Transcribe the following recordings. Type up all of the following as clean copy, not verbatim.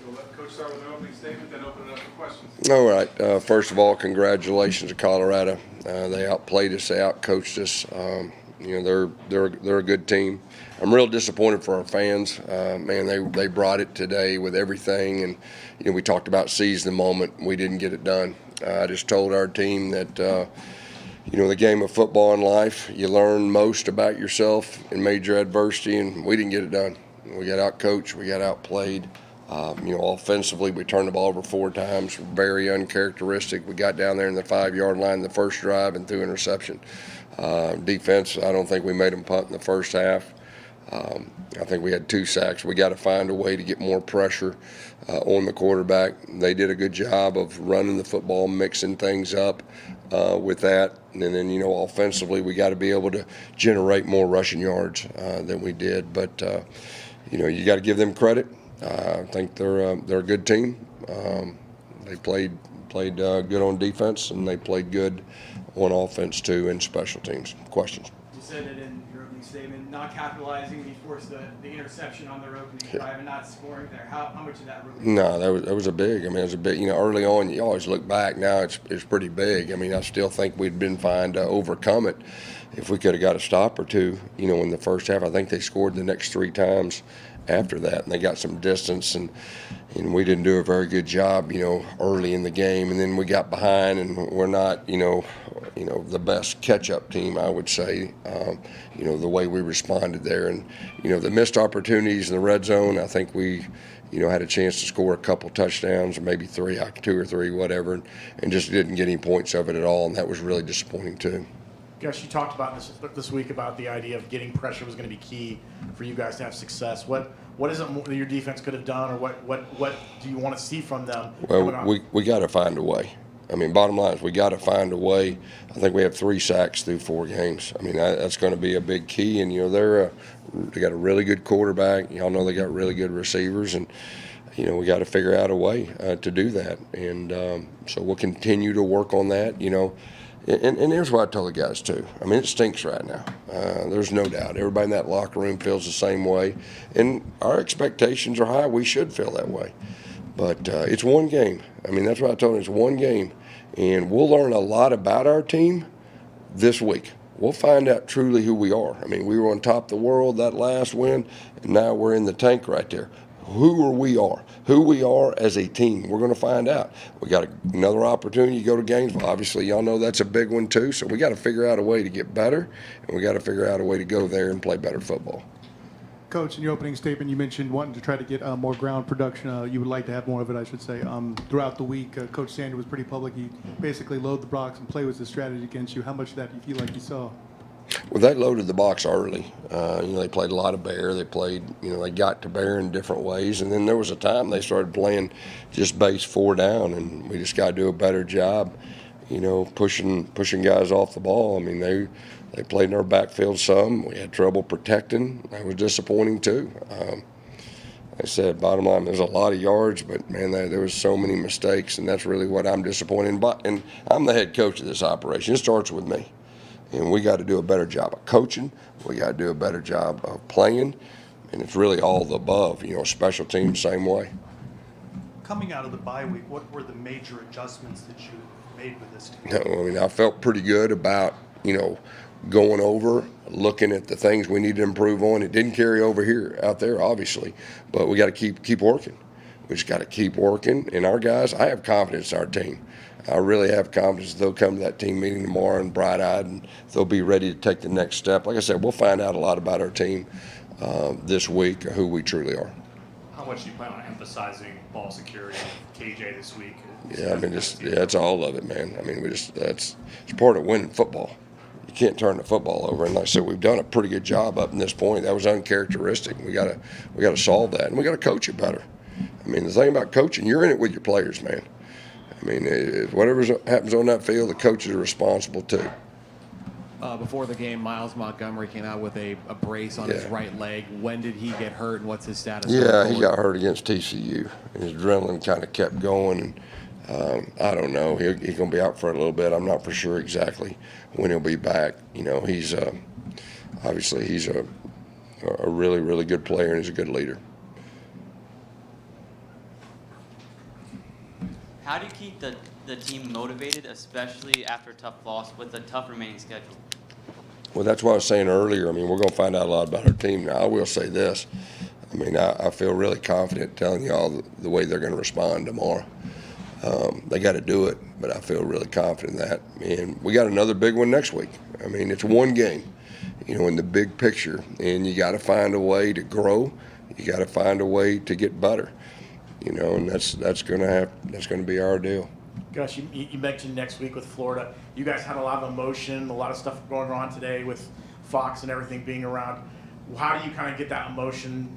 We'll let Coach start with an opening statement, then open it up for questions. All right. First of all, congratulations to Colorado. They outplayed us, they outcoached us. They're a good team. I'm real disappointed for our fans. Man, they brought it today with everything, and we talked about seize the moment. We didn't get it done. I just told our team that the game of football and life, you learn most about yourself in major adversity, and we didn't get it done. We got outcoached, we got outplayed. Offensively, we turned the ball over 4 times, very uncharacteristic. We got down there in the 5-yard line the first drive and threw interception. Defense, I don't think we made them punt in the first half. I think we had 2 sacks. We got to find a way to get more pressure on the quarterback. They did a good job of running the football, mixing things up with that. And then, offensively, we got to be able to generate more rushing yards than we did. But, you got to give them credit. I think they're a good team. They played good on defense, and they played good on offense too, and special teams. Questions? You said it in your opening statement, not capitalizing. You forced the interception on their opening drive and not scoring there. How much of that really? No, that was a big. I mean, it was a big. Early on, you always look back. Now it's pretty big. I mean, I still think we'd been fine to overcome it if we could have got a stop or two. In the first half, I think they scored the next 3 times after that, and they got some distance, and we didn't do a very good job, early in the game, and then we got behind, and we're not, the best catch-up team, I would say, the way we responded there, and the missed opportunities in the red zone. I think we, had a chance to score a couple touchdowns, or maybe 3, 2 or 3, whatever, and just didn't get any points of it at all, and that was really disappointing too. Gus, you talked about this week about the idea of getting pressure was going to be key for you guys to have success. What is it that your defense could have done, or what do you want to see from them? Well, we got to find a way. I mean, bottom line is we got to find a way. I think we have 3 sacks through 4 games. I mean, that's going to be a big key. And they got a really good quarterback. Y'all know they got really good receivers, and we got to figure out a way to do that. And so we'll continue to work on that. And here's what I told the guys too. I mean, it stinks right now. There's no doubt. Everybody in that locker room feels the same way, and our expectations are high. We should feel that way, but it's one game. I mean, that's what I told them. It's one game, and we'll learn a lot about our team this week. We'll find out truly who we are. I mean, we were on top of the world that last win, and now we're in the tank right there. Who we are as a team. We're going to find out. We got another opportunity to go to Gainesville. Obviously, y'all know that's a big one too. So we got to figure out a way to get better, and we got to figure out a way to go there and play better football. Coach, in your opening statement, you mentioned wanting to try to get more ground production. You would like to have more of it, I should say. Throughout the week, Coach Sander was pretty public. He basically load the box and play was the strategy against you. How much of that do you feel like you saw? Well, they loaded the box early. They played a lot of bear. They played, they got to bear in different ways. And then there was a time they started playing just base 4 down, and we just got to do a better job, pushing guys off the ball. I mean, they played in our backfield some. We had trouble protecting. That was disappointing too. Like I said, bottom line, there's a lot of yards, but, man, there was so many mistakes, and that's really what I'm disappointed in. And I'm the head coach of this operation. It starts with me. And we got to do a better job of coaching. We got to do a better job of playing. And it's really all the above. Special teams, same way. Coming out of the bye week, what were the major adjustments that you made with this team? I mean, I felt pretty good about, going over, looking at the things we need to improve on. It didn't carry over out there, obviously. But we got to keep working. We just got to keep working. And our guys, I have confidence in our team. I really have confidence they'll come to that team meeting tomorrow and bright-eyed, and they'll be ready to take the next step. Like I said, we'll find out a lot about our team this week, who we truly are. How much do you plan on emphasizing ball security, KJ this week? Yeah, I mean, it's all of it, man. I mean, it's part of winning football. You can't turn the football over. And like I said, we've done a pretty good job up in this point. That was uncharacteristic. We got to solve that, and we got to coach it better. I mean, the thing about coaching, you're in it with your players, man. I mean, whatever happens on that field, the coaches are responsible too. Before the game, Miles Montgomery came out with a brace on his right leg. When did he get hurt, and what's his status? Yeah, he got hurt against TCU. His adrenaline kind of kept going, and I don't know. He's going to be out for a little bit. I'm not for sure exactly when he'll be back. He's obviously he's a really, really good player, and he's a good leader. How do you keep the team motivated, especially after a tough loss with a tough remaining schedule? Well, that's what I was saying earlier. I mean, we're going to find out a lot about our team. Now, I will say this. I mean, I feel really confident telling you all the way they're going to respond tomorrow. They got to do it, but I feel really confident in that. And we got another big one next week. I mean, it's one game, in the big picture, and you got to find a way to grow. You got to find a way to get better, and that's going to be our deal. Gus, you mentioned next week with Florida. You guys had a lot of emotion, a lot of stuff going on today with Fox and everything being around. How do you kind of get that emotion,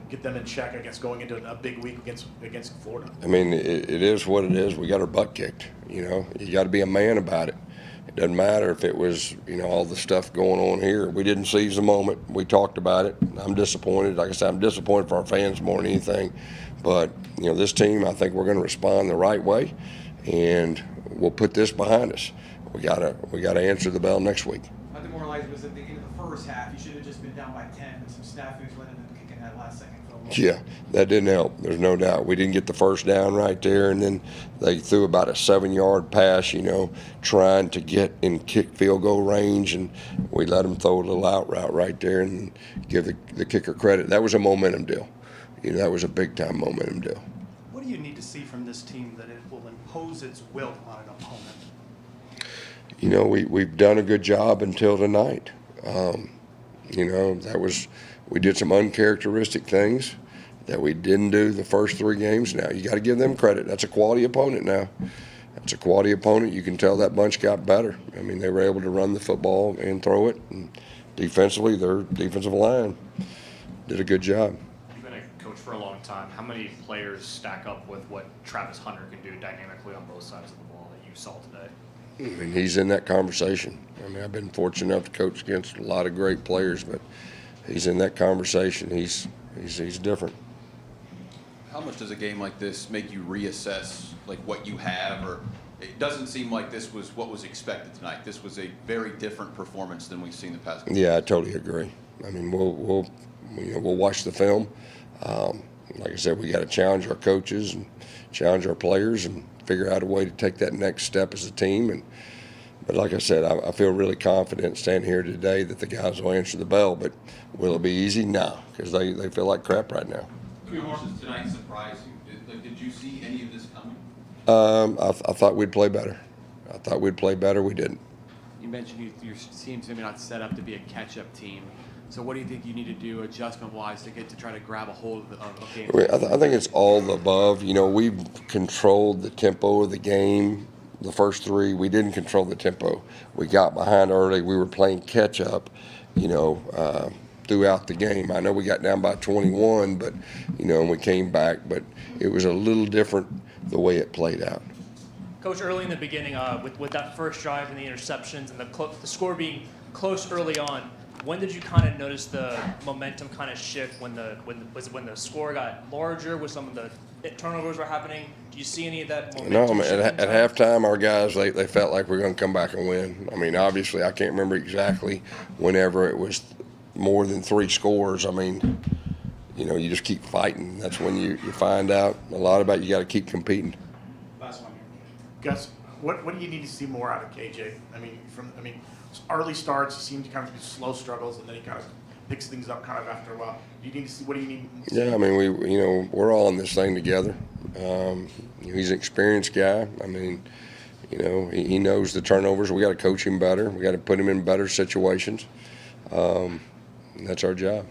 get them in check, I guess, going into a big week against Florida? I mean, it is what it is. We got our butt kicked, You got to be a man about it. It doesn't matter if it was, all the stuff going on here. We didn't seize the moment. We talked about it. I'm disappointed. Like I said, I'm disappointed for our fans more than anything. But, this team, I think we're going to respond the right way, and we'll put this behind us. We gotta answer the bell next week. How demoralized was at the end of the first half? You should have just been down by 10, and some snafus went into kicking that last second field goal. Yeah, that didn't help. There's no doubt. We didn't get the first down right there, and then they threw about a 7-yard pass, trying to get in kick field goal range, and we let them throw a little out route right there and give the kicker credit. That was a momentum deal. That was a big-time momentum deal. What do you need to see from this team that it will impose its will on an opponent? We've done a good job until tonight. We did some uncharacteristic things that we didn't do the first 3 games. Now, you got to give them credit. That's a quality opponent now. That's a quality opponent. You can tell that bunch got better. I mean, they were able to run the football and throw it. And defensively, their defensive line did a good job. You've been a coach for a long time. How many players stack up with what Travis Hunter can do dynamically on both sides of the ball that you saw today? I mean, he's in that conversation. I mean, I've been fortunate enough to coach against a lot of great players, but he's in that conversation. He's different. How much does a game like this make you reassess like what you have? Or it doesn't seem like this was what was expected tonight. This was a very different performance than we've seen the past couple. Yeah, I totally agree. I mean, we'll watch the film. Like I said, we got to challenge our coaches and challenge our players and figure out a way to take that next step as a team. But like I said, I feel really confident standing here today that the guys will answer the bell. But will it be easy? No, because they feel like crap right now. How much does tonight surprise you? Did you see any of this coming? I thought we'd play better. We didn't. You mentioned your team's maybe not set up to be a catch-up team. So what do you think you need to do adjustment-wise to try to grab a hold of game? I think it's all the above. We've controlled the tempo of the game. The first 3, we didn't control the tempo. We got behind early. We were playing catch-up, throughout the game. I know we got down by 21, but, and we came back. But it was a little different the way it played out. Coach, early in the beginning, with that first drive and the interceptions and the score being close early on, when did you kind of notice the momentum kind of shift when the score got larger, when some of the turnovers were happening? Do you see any of that momentum? No, at halftime, our guys, they felt like we were going to come back and win. I mean, obviously, I can't remember exactly whenever it was more than 3 scores. I mean, you just keep fighting. That's when you find out a lot about you got to keep competing. Last one here. Gus, what do you need to see more out of KJ? Early starts, he seemed to kind of be slow struggles, and then he kind of picks things up kind of after a while. Do you need to see, what do you need to see? Yeah, I mean, we're all in this thing together. He's an experienced guy. I mean, he knows the turnovers. We got to coach him better. We got to put him in better situations. That's our job.